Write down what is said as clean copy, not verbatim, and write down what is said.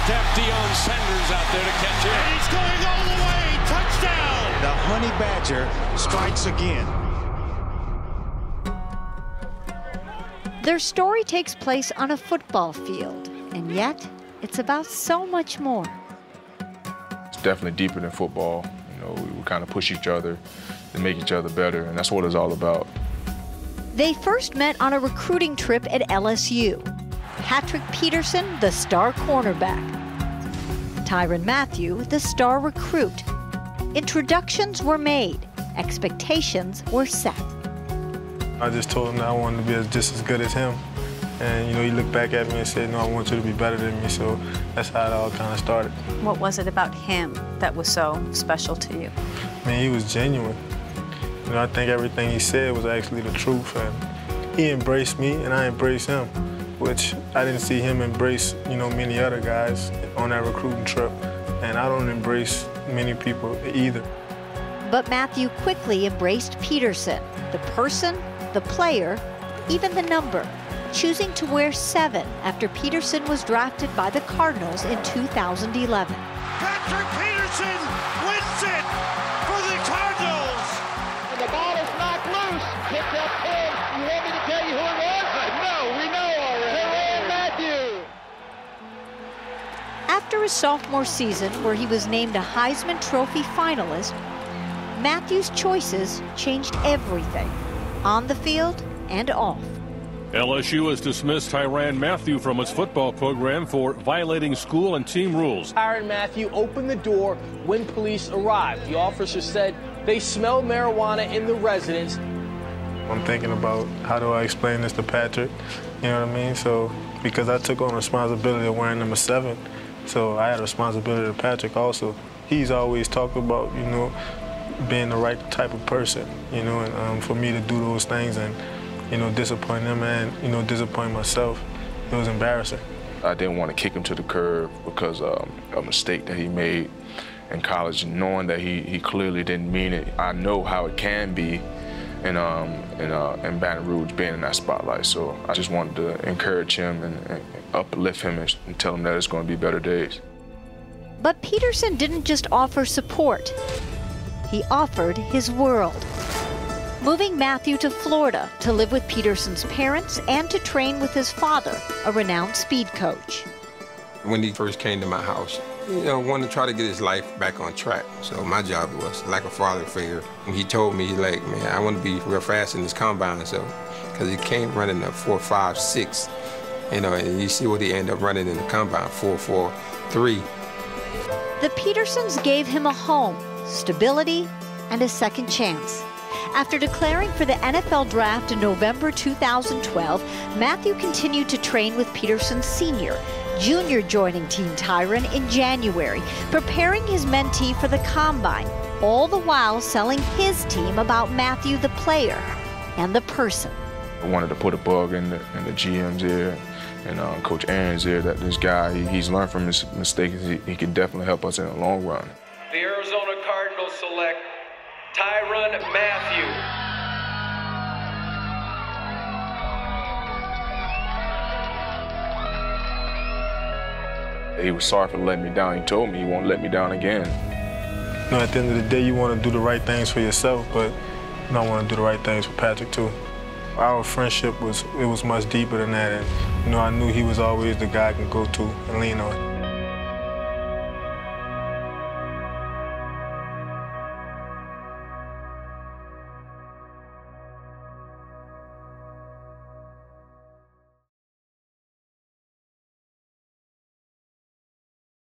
Step Deion Sanders out there to catch it. And he's going all the way. Touchdown. The Honey Badger strikes again. Their story takes place on a football field, and yet it's about so much more. It's definitely deeper than football. You know, we kind of push each other to make each other better, and that's what it's all about. They first met on a recruiting trip at LSU. Peterson, the star cornerback. Tyrann Mathieu, the star recruit. Introductions were made. Expectations were set. I just told him that I wanted to be just as good as him. And, you know, he looked back at me and said, no, I want you to be better than me. So that's how it all kind of started. What was it about him that was so special to you? I mean, he was genuine. You know, I think everything he said was actually the truth. And he embraced me, and I embraced him, which I didn't see him embrace, you know, many other guys on that recruiting trip. And I don't embrace many people either. But Mathieu quickly embraced Peterson, the person, the player, even the number, choosing to wear 7 after Peterson was drafted by the Cardinals in 2011. Patrick Peterson wins it for the Cardinals. And the ball is knocked loose. Picked up big. You want me to tell you who it was? No, we know already. Tyrann Mathieu. After his sophomore season, where he was named a Heisman Trophy finalist, Mathieu's choices changed everything, on the field and off. LSU has dismissed Tyrann Mathieu from its football program for violating school and team rules. Tyrann Mathieu opened the door when police arrived. The officer said they smelled marijuana in the residence. I'm thinking about how do I explain this to Patrick, you know what I mean? So, because I took on responsibility of wearing number 7, so I had a responsibility to Patrick also. He's always talked about, you know, being the right type of person, you know, and for me to do those things and, you know, disappoint them and, you know, disappoint myself, it was embarrassing. I didn't want to kick him to the curb because of a mistake that he made in college, knowing that he clearly didn't mean it. I know how it can be in Baton Rouge being in that spotlight, so I just wanted to encourage him and uplift him and tell him that it's going to be better days. But Peterson didn't just offer support. He offered his world, moving Mathieu to Florida to live with Peterson's parents and to train with his father, a renowned speed coach. When he first came to my house, you know, wanted to try to get his life back on track. So my job was like a father figure. And he told me, like, man, I want to be real fast in this combine. So, because he came running a 4.56, you know, and you see what he ended up running in the combine, 4.43. The Petersons gave him a home, stability, and a second chance. After declaring for the NFL draft in November 2012, Mathieu continued to train with Peterson's senior, junior joining Team Tyrann in January, preparing his mentee for the combine, all the while selling his team about Mathieu the player and the person. I wanted to put a bug in the GM's ear and Coach Aaron's ear that this guy, he's learned from his mistakes. He can definitely help us in the long run. The Arizona Cardinals select Tyrann Mathieu. He was sorry for letting me down. He told me he won't let me down again. You know, at the end of the day, you want to do the right things for yourself, but you don't want to do the right things for Patrick, too. Our friendship was much deeper than that, and, you know, I knew he was always the guy I could go to and lean on.